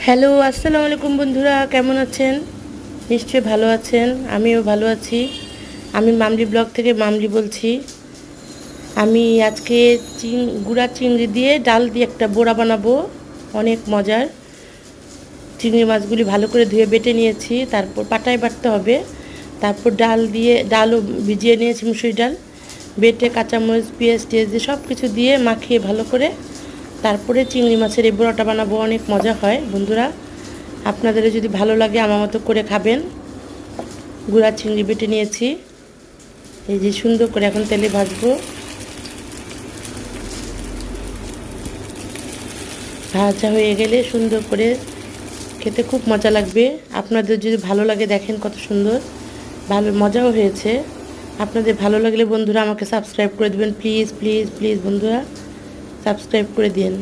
Hello, আসসালামু আলাইকুম বন্ধুরা, কেমন আছেন? নিশ্চয়ই ভালো আছেন, আমিও ভালো আছি। আমি মামরি ব্লগ থেকে মামরি বলছি। আমি আজকে গুঁড়া চিংড়ি দিয়ে ডাল দিয়ে একটা বড়া বানাবো, অনেক মজার। চিংড়ি মাছগুলি ভালো করে ধুয়ে বেটে নিয়েছি, তারপর পাটায় বাটতে হবে। তারপর ডালও ভিজিয়ে নিয়েছি, মুসুরি ডাল বেটে কাঁচামরিচ পেঁয়াজ টেয়াজ দিয়ে সব কিছু দিয়ে মাখিয়ে ভালো করে তারপরে চিংড়ি মাছের এই বড়াটা বানাবো, অনেক মজা হয় বন্ধুরা। আপনাদের যদি ভালো লাগে আমার মতো করে খাবেন। গুঁড়া চিংড়ি বেটে নিয়েছি, এই যে সুন্দর করে এখন তেলে ভাজবো। ভাজা হয়ে গেলে সুন্দর করে খেতে খুব মজা লাগবে। আপনাদের যদি ভালো লাগে, দেখেন কত সুন্দর, ভালো মজাও হয়েছে। আপনাদের ভালো লাগলে বন্ধুরা আমাকে সাবস্ক্রাইব করে দেবেন, প্লিজ প্লিজ প্লিজ বন্ধুরা সাবস্ক্রাইব করে দিন।